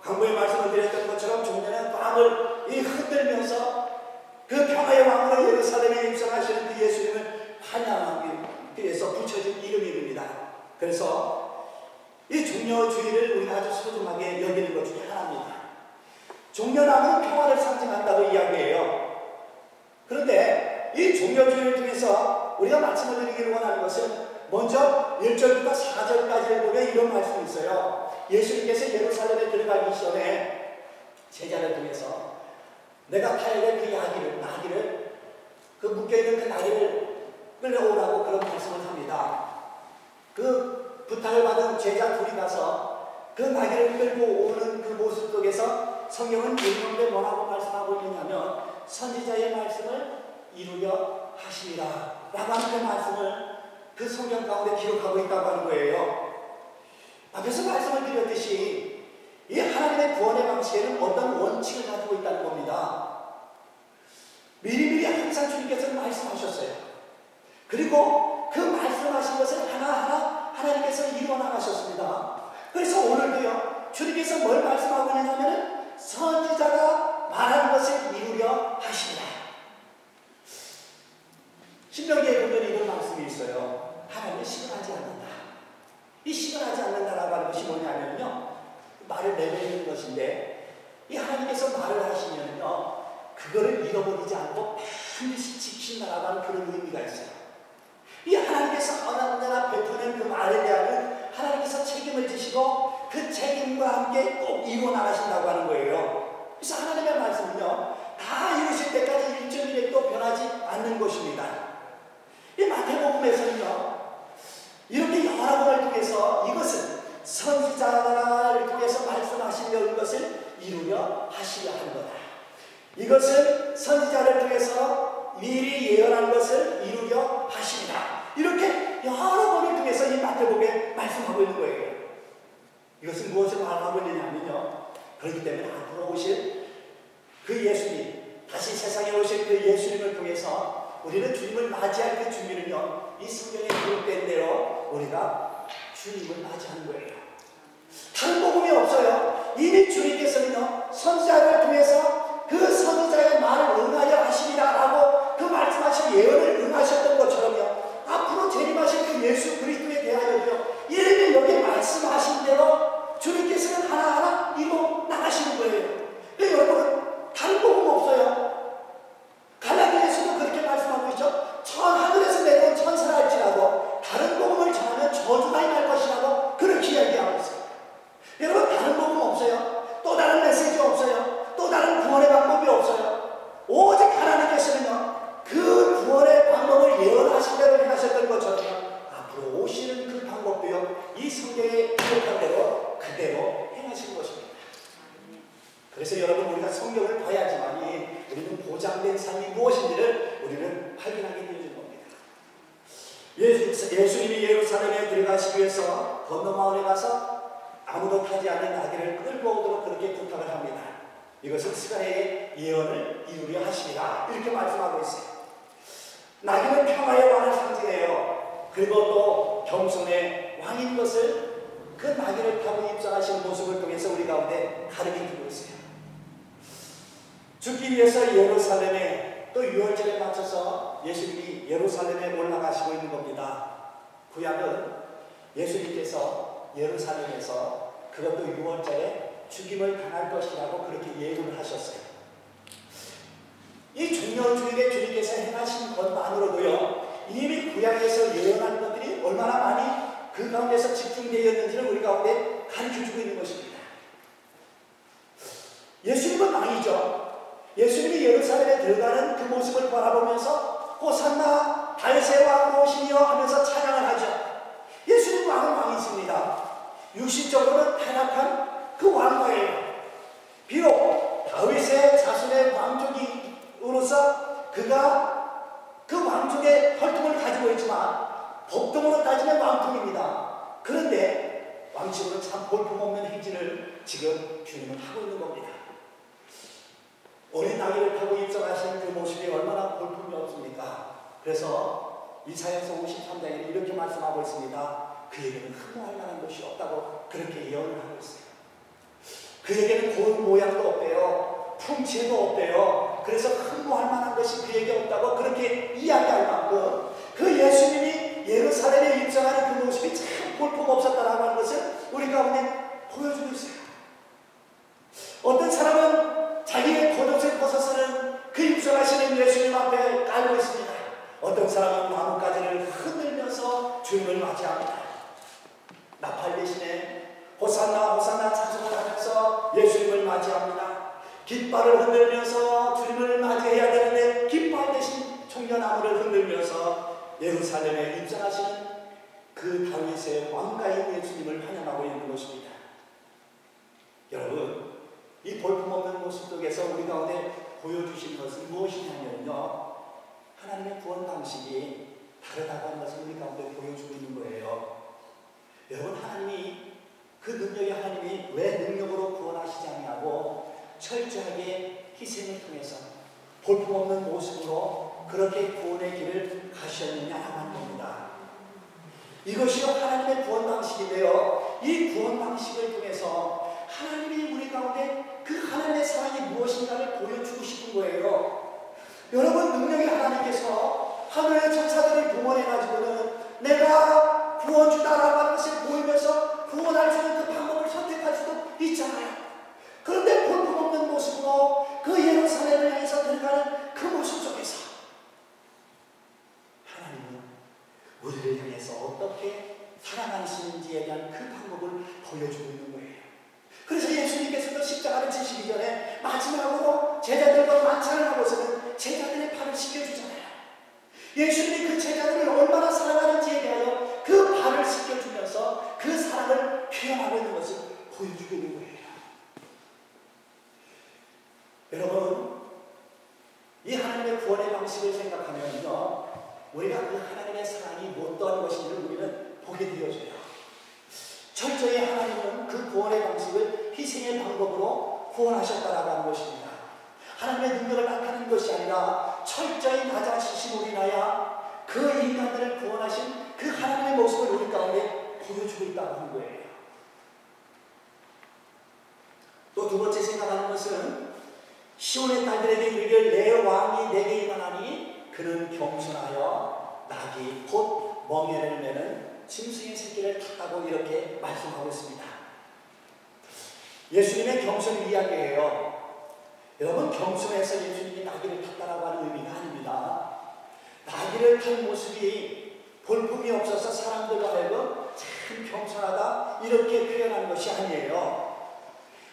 강보에 말씀을 드렸던 것처럼 종료는 땅을 흔들면서 그 평화의 왕으로 예루살렘에 입성하시는 그 예수님을 환영하기 위해서 붙여진 이름입니다. 그래서 이 종료주일을 우리가 아주 소중하게 여기는 것 중에 하나입니다. 종려나무는 평화를 상징한다고 이야기해요. 그런데 이 종려주일을 통해서 우리가 말씀을 드리기를 원하는 것은 먼저 1절부터 4절까지를 보면 이런 말씀이 있어요. 예수님께서 예루살렘에 들어가기 전에 제자를 통해서 내가 타야 될 그 나귀를 그 묶여있는 그 나귀를 끌려오라고 그런 말씀을 합니다. 그 부탁을 받은 제자 둘이 가서 그 나귀를 끌고 오는 그 모습 속에서 성경은 일본에 뭐라고 말씀하고 있느냐면 선지자의 말씀을 이루려 하시리라 라고 하는 그 말씀을 그 성경 가운데 기록하고 있다고 하는 거예요. 앞에서 말씀을 드렸듯이 이 하나님의 구원의 방식에는 어떤 원칙을 가지고 있다는 겁니다. 미리미리 항상 주님께서는 말씀하셨어요. 그리고 그 말씀하신 것을 하나하나 하나님께서 이루어 나가셨습니다. 그래서 오늘도요 주님께서 뭘 말씀하고 있냐면 선지자가 말하는 것을 이루려 하시리라. 신명기에 보면 이런 말씀이 있어요. 하나님은 시건하지 않는다. 이 시건하지 않는다라고 하는 것이 뭐냐면요, 말을 내뱉는 것인데 이 하나님께서 말을 하시면요 그거를 잃어버리지 않고 반드시 지킨다라고 하는 그런 의미가 있어요. 이 하나님께서 언제나 베푸는 그 말에 대한 하나님께서 책임을 지시고 그 책임과 함께 꼭 이루어 나가신다고 하는 거예요. 그래서 하나님의 말씀은요 다 이루실 때까지 1.1획도 변하지 않는 것입니다. 이 선지자를 통해서 말씀하시려 것을 이루려 하시려 하는 거다. 이것은 선지자를 통해서 미리 예언한 것을 이루려 하십니다. 이렇게 여러 번을 통해서 이 마태복음에 말씀하고 있는 거예요. 이것은 무엇을 말하고 있느냐면요, 그렇기 때문에 앞으로 오실 그 예수님, 다시 세상에 오실 그 예수님을 통해서 우리는 주님을 맞이할 그 준비는요, 이 성경에 기록된 대로 우리가 주님을 맞이하는 거예요. 다른 복음이 없어요. 이미 주님께서는요, 선지자를 통해서 그 선지자의 말을 응하려 하시리라라고 그 말씀하신 예언을 응하셨던 것처럼요, 앞으로 재림하실 그 예수 그리스도에 대하여도요, 이미 여기 말씀하신 대로 주님께서는 하나하나 이루어 나가시는 거예요. 그러니까 여러분, 다른 복음 없어요. 갈라디아서도 그렇게 말씀하고 있죠. 하늘에서 내려온 천사라 할지라도 다른 복음을 전하면 저주가 임할 것이라고 그렇게 이야기하고 있어요. 여러분, 다른 복음 없어요. 또 다른 메시지 없어요. 또 다른 구원의 방법이 없어요. 오직 하나님께서는요, 그 구원의 방법을 예언하신 대로 행하셨던 것처럼 앞으로 오시는 그 방법도요, 이 성경에 기록한 대로 그대로 행하신 것입니다. 그래서 여러분, 우리가 성경을 봐야지만이 우리는 보장된 삶이 무엇인지를 우리는 확인하게 되는 겁니다. 예수님이 예루살렘에 들어가시기 위해서 건너마을에 가서 아무도 타지 않는 나귀를 끌고 오도록 그렇게 부탁을 합니다. 이것은 스가랴의 예언을 이루려 하십니다. 이렇게 말씀하고 있어요. 나귀는 평화의 왕을 상징해요. 그리고 또 겸손의 왕인 것을 그 나귀를 타고 입장하신 모습을 통해서 우리 가운데 가르쳐주고 있어요. 죽기 위해서 예루살렘에 또 유월절에 맞춰서 예수님이 예루살렘에 올라가시고 있는 겁니다. 구약은 예수님께서 예루살렘에서 그것도 유월절에 죽임을 당할 것이라고 그렇게 예고를 하셨어요. 이 중요한 주일에 주님께서 행하신 것만으로도요, 이미 구약에서 예언한 것들이 얼마나 많이 그 가운데서 집중되었는지를 우리 가운데 가르쳐주고 있는 것입니다. 예수님은 왕이죠. 예수님이 예루살렘에 들어가는 그 모습을 바라보면서 호산나 다윗의 왕 오시며 하면서 찬양을 하죠. 예수님 왕은 왕이십니다. 육신적으로는 타락한 그 왕과예요. 비록 다윗의 자손의 왕족으로서 그가 그 왕족의 혈통을 가지고 있지만 법동으로 따지면 왕통입니다. 그런데 왕식으로 참 볼품없는 행진을 지금 주님은 하고 있는 겁니다. 어린 나귀를 타고 입성하시는 그 모습이 얼마나 볼품이 없습니까? 그래서 이사야서 53장에 이렇게 말씀하고 있습니다. 그에게는 흠모할 만한 것이 없다고 그렇게 예언을 하고 있어요. 그에게는 고운 모양도 없대요. 풍채도 없대요. 그래서 흠모할 만한 것이 그에게 없다고 그렇게 이야기할 만큼 그 예수님이 예루살렘에 입성하는 그 모습이 참 볼품 없었다라고 하는 것을 우리 가운데 보여주고 있어요. 어떤 사람은 자기의 겉옷을 벗어서는 그 입성하시는 예수님 앞에 깔고 있습니다. 어떤 사람은 나뭇가지를 흔들면서 주님을 맞이합니다. 나팔 대신에 호산나 호산나 찬송을 하면서 예수님을 맞이합니다. 깃발을 흔들면서 주님을 맞이해야 되는데 깃발 대신 총려나무를 흔들면서 예루살렘에 입성하시는 그 다윗의 왕가인 예수님을 환영하고 있는 것입니다. 여러분, 이 볼품없는 모습 속에서 우리 가운데 보여주신 것은 무엇이냐면요, 하나님의 구원 방식이 다르다고 하는 것을 우리 가운데 보여주고 있는 거예요. 여러분, 하나님이 그 능력의 하나님이 왜 능력으로 구원하시지 않냐고 철저하게 희생을 통해서 볼품없는 모습으로 그렇게 구원의 길을 가셨느냐고 하는 겁니다. 이것이 하나님의 구원 방식인데요, 이 구원 방식을 통해서 하나님이 우리 가운데 그 하나님의 사랑이 무엇인가를 보여주고 싶은 거예요. 여러분, 능력의 하나님께서 하늘의 천사들을 동원해가지고는 내가 구원주다라고 하는 것을 보이면서 구원할 수 있는 그 방법을 선택할 수도 있잖아요. 그런데 볼품없는 모습으로 그 예루살렘을 향해서 들어가는 그 모습 속에서 하나님은 우리를 향해서 어떻게 사랑하시는지에 대한 그 방법을 보여주고 있는 거예요. 그래서 예수님께서도 십자가를 지시기 전에 마지막으로 제자들과 만찬을 하고서는 제자들의 발을 씻겨주잖아요. 예수님이 그 제자들을 얼마나 사랑하는지에 대하여 그 발을 씻겨주면서 그 사랑을 표현하고 있는 것을 보여주고 있는 거예요. 여러분, 이 하나님의 구원의 방식을 생각하면요, 우리가 그 하나님의 사랑이 어떠한 것인지를 우리는 보게 되어져요. 철저히 하나님은 그 구원의 방식을 희생의 방법으로 구원하셨다라고 하는 것입니다. 하나님의 능력을 나타내는 것이 아니라 철저히 나 자신으로 인하여 그 인간들을 구원하신 그 하나님의 모습을 우리 가운데 보여주고 있다고 하는 거예요. 또 두 번째 생각하는 것은 시온의 딸들에게 이르기를 내 왕이 내게 임하나니 그는 겸손하여 낙이 곧 멍에를 매는 짐승의 새끼를 탔다고 이렇게 말씀하고 있습니다. 예수님의 겸손 이야기예요. 여러분, 겸손해서 예수님이 나귀를 탔다라고 하는 의미가 아닙니다. 나귀를 탄 모습이 볼품이 없어서 사람들로 하여금 참 겸손하다 이렇게 표현하는 것이 아니에요.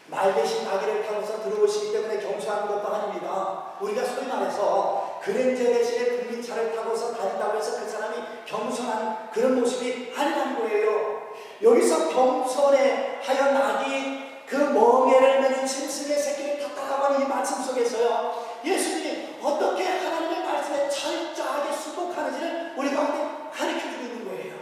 말 대신 나귀를 타고서 들어오시기 때문에 겸손한 것도 아닙니다. 우리가 소위 말해서 그랜저 대신에 국민차를 타고서 다닌다고 해서 그 사람이 겸손한 그런 모습이 아니라는 거예요. 여기서 겸손해 하여 낙이 그 멍에를 매는 짐승의 새끼를 탔다라고 하는 이 말씀 속에서요, 예수님이 어떻게 하나님의 말씀에 철저하게 순복하는지를 우리 가운데 가르쳐주고 있는 거예요.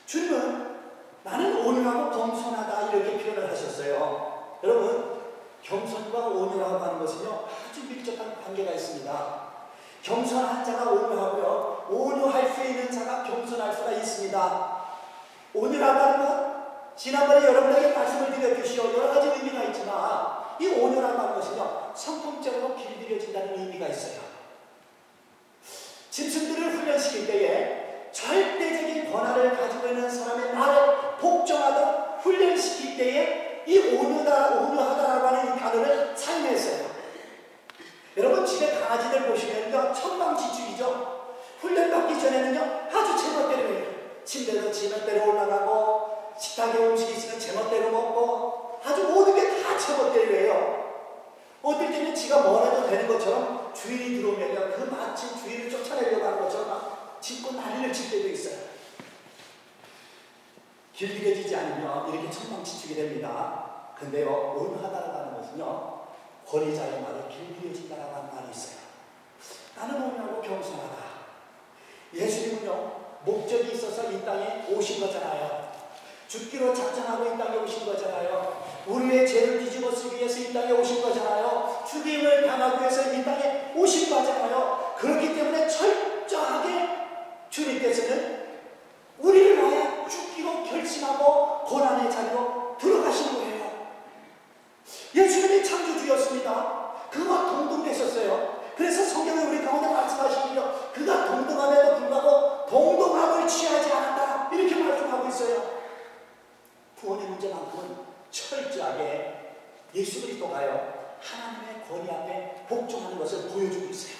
주님은 나는 온유하고 겸손하다 이렇게 표현을 하셨어요. 여러분, 겸손과 온유라고 하는 것은요, 아주 밀접한 관계가 있습니다. 겸손한 자가 온유하고요, 온유할 수 있는 자가 겸손할 수가 있습니다. 온유라고 하는 것, 지난번에 여러분에게 말씀을 드려주시오 여러 가지 의미가 있지만 이 온유라고 하는 것은요, 성품적으로 길들여진다는 의미가 있어요. 짐승들을 훈련시킬 때에 절대적인 권한을 가지고 있는 사람의 말을 복종하도록 훈련시킬 때에 이 온유하다라고 하는 이 단어를 사용했어요. 여러분, 집에 강아지들 보시면요, 천방지축이죠. 훈련받기 전에는요, 아주 제멋대로 해요. 침대도 제멋대로 올라가고 식탁에 음식이 있으면 제멋대로 먹고 아주 모든 게 다 제멋대로 해요. 어떨 때는 지가 뭐라도 되는 것처럼 주인이 들어오면요, 그 마침 주인을 쫓아내려고 하는 것처럼 막 짖고 난리를 칠 때도 있어요. 길들여지지 않으면 이렇게 천방지축이 됩니다. 근데요, 온유하다라고 하는 것은요, 권위자의 말에 길들여진다라고 하는 말이 있어요. 나는 온유하고 겸손하다. 예수님은요, 목적이 있어서 이 땅에 오신 거잖아요. 죽기로 작정하고 이 땅에 오신 거잖아요. 우리의 죄를 뒤집어 쓰기 위해서 이 땅에 오신 거잖아요. 죽임을 당하기 위해서 이 땅에 오신 거잖아요. 그렇기 때문에 철저하게 주님께서는 우리를 위하여 죽기로 결심하고 고난의 자리로 들어가신 거예요. 예수님이 창조주였습니다. 그와 동등되셨어요. 그래서 성경에 우리 가운데 말씀하시기로 그가 동등함에도 불구하고 동등함을 취하지 않았다 이렇게 말씀하고 있어요. 구원의 문제만큼은 철저하게 예수 그리스도가요, 하나님의 권위 앞에 복종하는 것을 보여주고 있어요.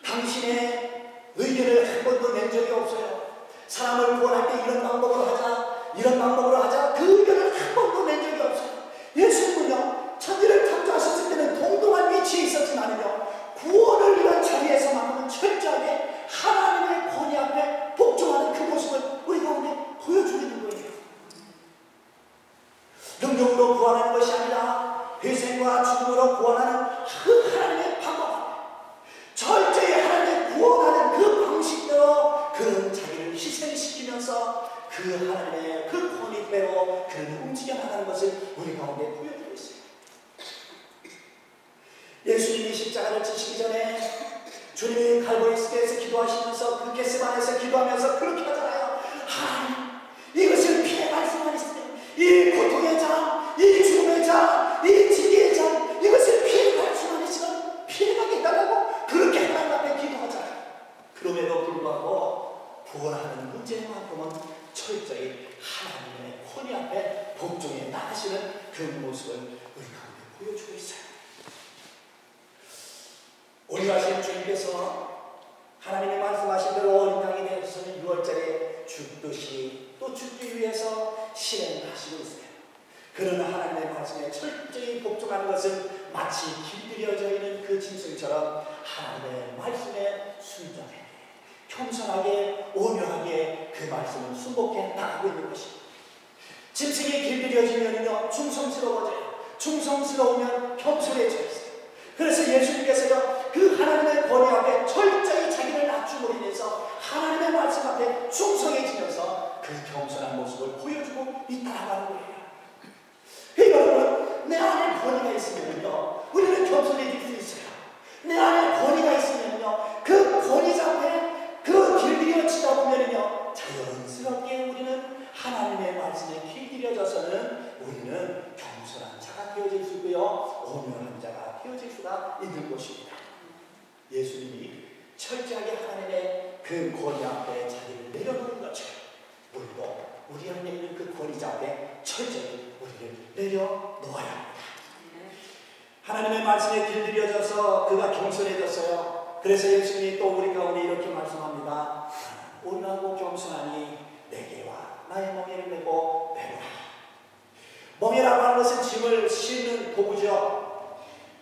당신의 의견을 한 번도 낸 적이 없어요. 사람을 구원할 때 이런 방법으로 하자, 이런 방법으로 하자, 그 의견을 한 번도 낸 적이 없어요. 예수님은요, 천지를 창조하셨을 때는 동등한 위치에 있었지만요, 구원을 위한 자리에서만큼은 철저하게 하나님의 권위 앞에 복종하는 그 모습을 우리 가운데 보여주고 있는 거예요. 능력으로 구원하는 것이 아니라 희생과 죽음으로 구원하는 그 하나님의 방법 앞에 철저히 하나님의 구원하는 그 방식대로 그런 자기를 희생시키면서 그 하나님의 그 권위대로 그는 움직여 나가는 것을 우리 가운데 보여주고 있어요. 예수님이 십자가를 지시기 전에 주님이 갈보리스에서 기도하시면서 그 겟세마네에서 기도하면서 그렇게 하잖아요. 하나님, 이것을 피해갈 수만 있으면 이 고통의 장, 이 죽음의 장, 이 징계의 장, 이것을 피해갈 수만 있으면 피해가겠다고 그렇게 하나님 앞에 기도하잖아요. 그럼에도 불구하고 구원하는 문제만큼은 철저히 하나님의 권위 앞에 복종해 나가시는 그 모습을 우리 가운데 보여주고 있어요. 오늘가신 주님께서 하나님이 말씀하신 대로 어린 양이 되어서는 6월절에 죽듯이 또 죽기 위해서 실행하시고 있어요. 그런 하나님의 말씀에 철저히 복종하는 것은 마치 길들여져 있는 그 짐승처럼 하나님의 말씀에 순종해 겸손하게 온유하게 그 말씀을 순복해 나가고 있는 것입니다. 짐승이 길들여지면요 충성스러워져요. 충성스러우면 겸손해져요. 그래서 예수님께서요 그 하나님의 권위 앞에 철저히 자기를 낮춤으로 인해서 하나님의 말씀 앞에 충성해지면서 그 겸손한 모습을 보여주고 따라가는 거예요. 여러분, 내 안에 권위가 있으면요 우리는 겸손해질 수 있어요. 내 안에 권위가 있으면요 그 권위자 앞에 그 길들여지다 보면요 자연스럽게 우리는 하나님의 말씀에 길들여져서는 우리는 겸손한 자가 되어질 수 있고요 온유한 자가 되어질 수가 있는 것입니다. 예수님이 철저하게 하나님의 그 권위 앞에 자기를 내려놓은 것처럼 우리도 우리 안에 있는 그 권위자 앞에 철저히 우리를 내려놓아야 합니다. 하나님의 말씀에 길들여져서 그가 겸손해졌어요. 그래서 예수님이 또 우리 가운데 이렇게 말씀합니다. 온유하고 겸손하니 내게와 나의 멍에를 메고 배우라. 멍에라고 하는 것은 짐을 싣는 도구죠.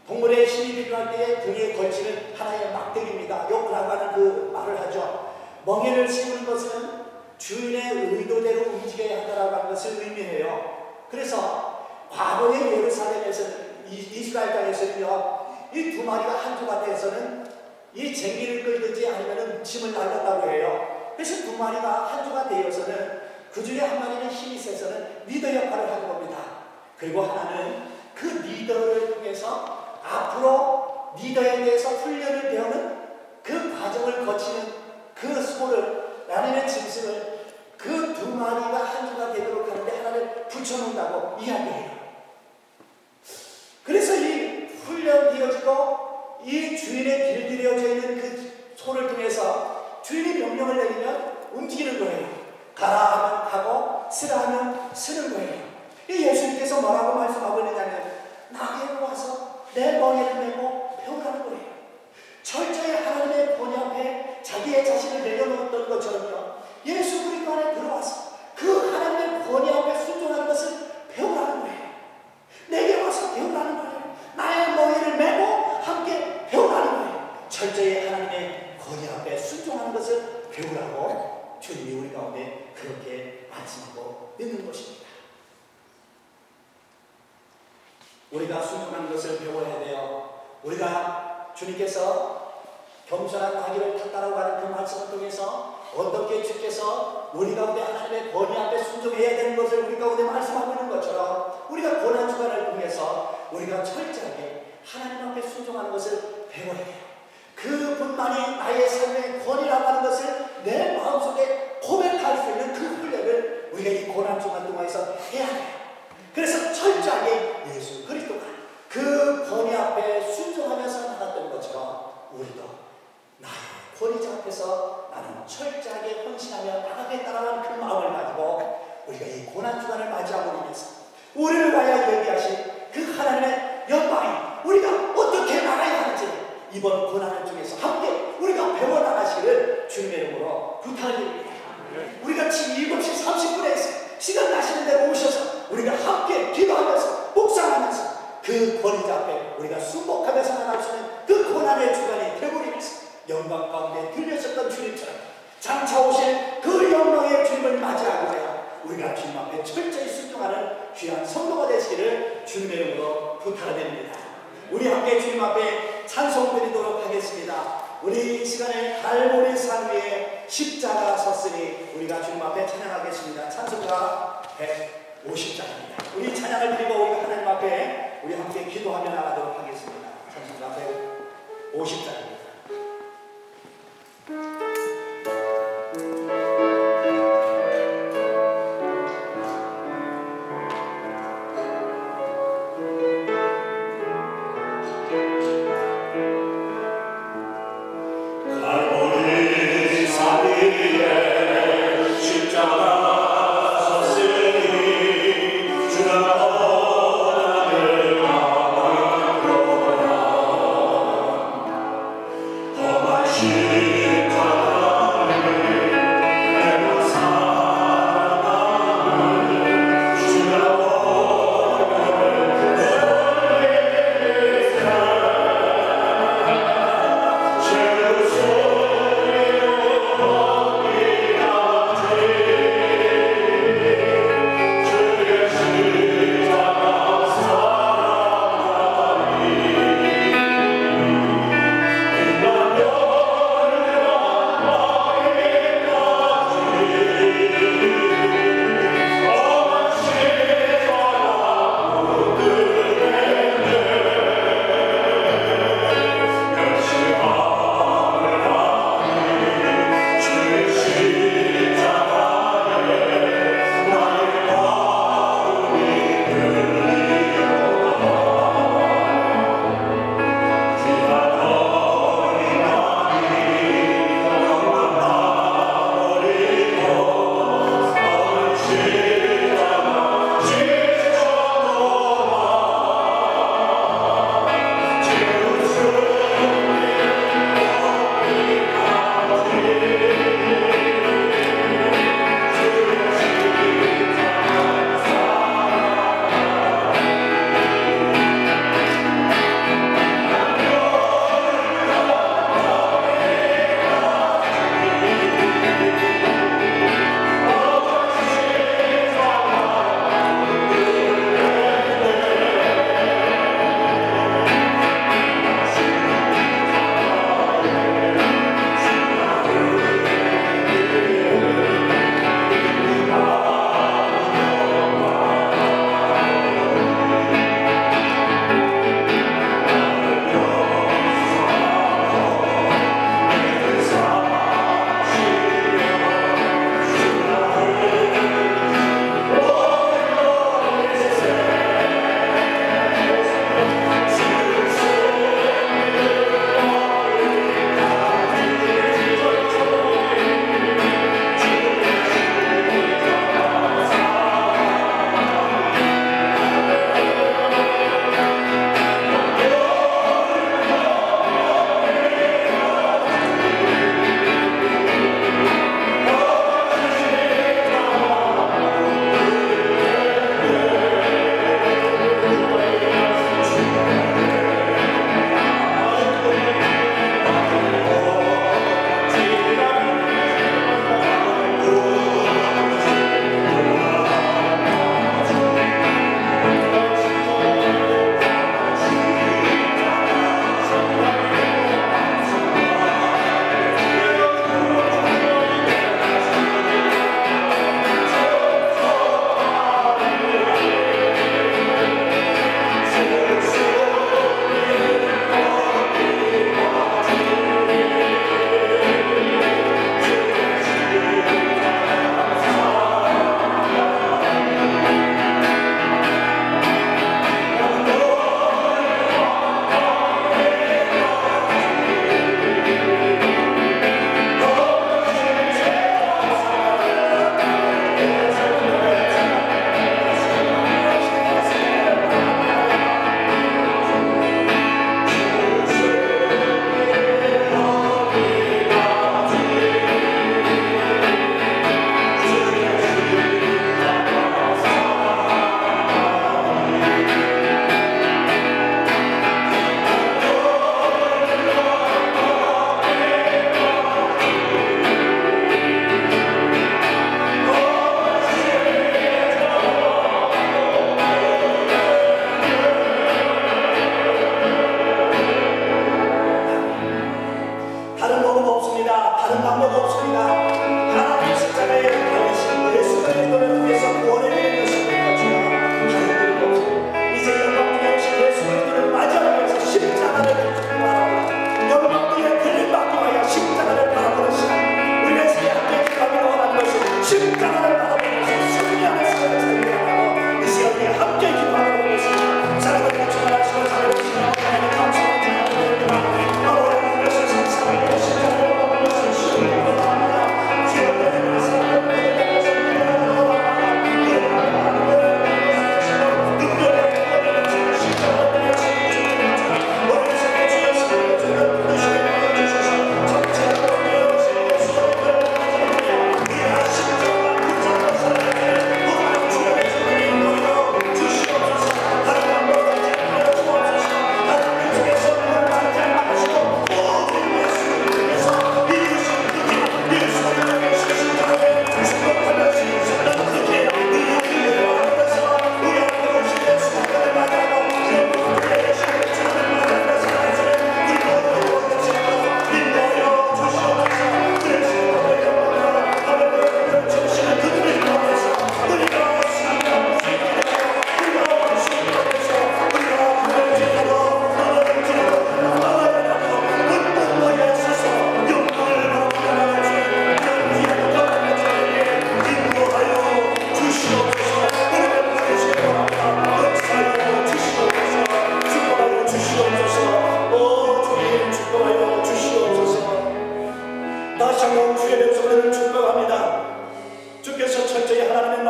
동물의 힘이 필요할 때에 등에 걸치는 하나의 막대기입니다. 요크라고 하는 그 말을 하죠. 멍에를 씌우는 것은 주인의 의도대로 움직여야 한다라고 하는 것을 의미해요. 그래서 과거의 예루살렘에서는 이스라엘 땅에서는요 이 두 마리가 한 조가 돼서는 이 쟁기를 끌든지 아니면 짐을 날렸다고 해요. 그래서 두 마리가 한 조가 되어서는 그 중에 한 마리는 힘이 세서는 리더 역할을 하는 겁니다. 그리고 하나는 그 리더를 통해서 앞으로 리더에 대해서 훈련을 배우는 그 과정을 거치는 그 소를 나누는 짐승을 그 두 마리가 한 조가 되도록 하는데 하나를 붙여놓는다고 이야기해요. 그래서 이 훈련되어지고 이 주인의 길들여져 있는 그 소를 통해서 주인이 명령을 내리면 움직이는 거예요. 가라 하면 가고 쓰라 하면 쓰는 거예요. 이 예수님께서 뭐라고 말씀하고 있느냐면 나에게 와서 내 멍에를 메고 배우라는 거예요. 철저히 하나님의 권위 앞에 자기의 자신을 내려놓았던 것처럼요 예수 그리스도 안에 들어와서 그 하나님의 권위 앞에 순종하는 것을 배우라는 거예요. 내게 와서 배우라는 거예요. 나의 멍에를 메고 함께 배우라는 거예요. 철저히 하나님의 권위 앞에 순종하는 것을 배우라고 주님이 우리 가운데 그렇게 말씀하고 있는 것입니다. 우리가 순종하는 것을 배워야 돼요. 우리가 주님께서 겸손한 나귀를 탔다라고 하는 그 말씀을 통해서 어떻게 주께서 우리 가운데 하나님의 권위 앞에 순종해야 되는 것을 우리 가운데 말씀하고 있는 것처럼 우리가 고난주간을 통해서 우리가 철저하게 하나님 앞에 순종하는 것을 배워야 돼요. 그분만이 나의 삶의 권위라고 하는 것을 내 마음속에 고백할 수 있는 그 훈련을 우리가 이 고난주간 동안에서 해야 돼요. 그래서 철저하게 예수 그리스도가 그 권위 앞에 순종하면서 나갔던 것처럼 우리도 나의 권위자 앞에서 나는 철저하게 헌신하며 나가겠다라는 그 마음을 가지고 우리가 이 고난주간을 맞이하고 있면서 우리를 위하여 얘기하신 그 하나님의 영광이 우리가 어떻게 나가야 하는지 이번 고난을 통해서 함께 우리가 배워나가시기를 주님의 이름으로 부탁드립니다. 우리가 지금 7시 30분에 시간 나시는 대로 오셔서 우리가 함께 기도하면서 묵상하면서 그 권위자 앞에 우리가 순복하면서 나갈 수 있는 그 고난의 주간이 되버리면서 영광 가운데 들려졌던 주님처럼 장차 오실 그 영광의 주님을 맞이하고야 우리가 주님 앞에 철저히 순종하는 귀한 성도가 되시기를 주님의 이름으로 부탁드립니다. 우리 함께 주님 앞에 찬송 드리도록 하겠습니다. 우리 이 시간에 갈보리 산 위에 십자가 섰으니 우리가 주님 앞에 찬양하겠습니다. 찬송가 150장입니다. 우리 찬양을 드리고 우리가 하나님 앞에 우리 함께 기도하며 나가도록 하겠습니다. 찬송가 150장입니다. 험한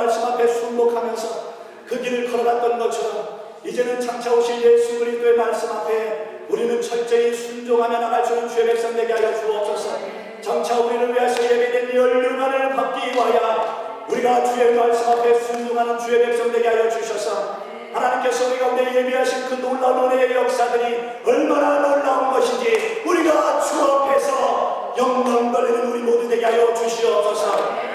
말씀 앞에 순복하면서 그 길을 걸어갔던 것처럼 이제는 장차 오실 예수 그리스도의 말씀 앞에 우리는 철저히 순종하며 나갈 수 있는 주의 백성 되게 하여 주옵소서. 장차 우리를 위하여 예배된 연륜만을 받기 위하여 우리가 주의 말씀 앞에 순종하는 주의 백성 되게 하여 주셔서 하나님께서 우리 가운데 예비하신 그 놀라운 은혜의 역사들이 얼마나 놀라운 것인지 우리가 주 앞에서 영광 돌리는 우리 모두 되게 하여 주시옵소서.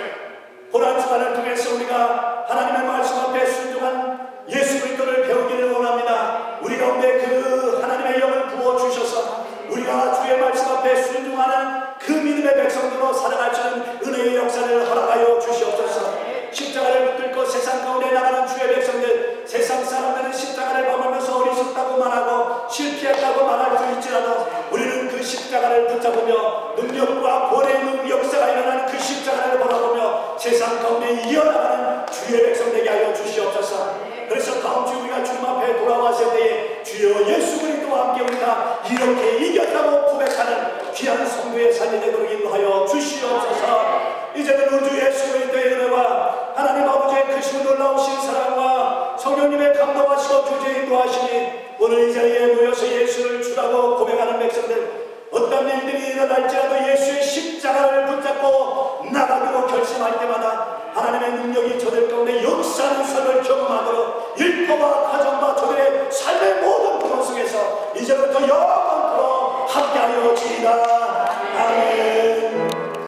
고난 주간을 통해서 우리가 하나님의 말씀 앞에 순종한 예수 그리스도를 배우기를 원합니다. 우리 가운데 그 하나님의 영을 부어주셔서 우리가 주의 말씀 앞에 순종하는 그 믿음의 백성들로 살아갈 수 있는 은혜의 역사를 허락하여 주시옵소서. 십자가를 붙들고 세상 가운데 나가는 주의 백성들, 세상 사람들은 십자가를 범하면서 어리석다고 말하고 실패했다고 말할 수 있지라도 우리는 그 십자가를 붙잡으며 능력과 권위의 역사가 일어나는 그 십자가를 바라보며 세상 가운데 이어나가는 주의 백성 되게 하여 주시옵소서. 그래서 다음 주 우리가 주님 앞에 돌아왔을 때에 주여 예수 그리스도와 함께 우리가 이렇게 이겼다고 고백하는 귀한 성도의 삶이 되도록 인도하여 주시옵소서. 이제는 우주 예수 그리스도의 은혜와 하나님 아버지의 크시고 놀라우신 사랑과 성령님의 감동하시고 교제 인도하시니 오늘 이 자리에 모여서 예수를 주라고 고백하는 백성들, 어떤 일들이 일어날지라도 예수의 십자가를 붙잡고 나가기로 결심할 때마다 하나님의 능력이 저들 가운데 역사하는 삶을 경험하도록 일터와 가정과 저들의 삶의 모든 부분 속에서 이제부터 영원토록 함께하여 주리라.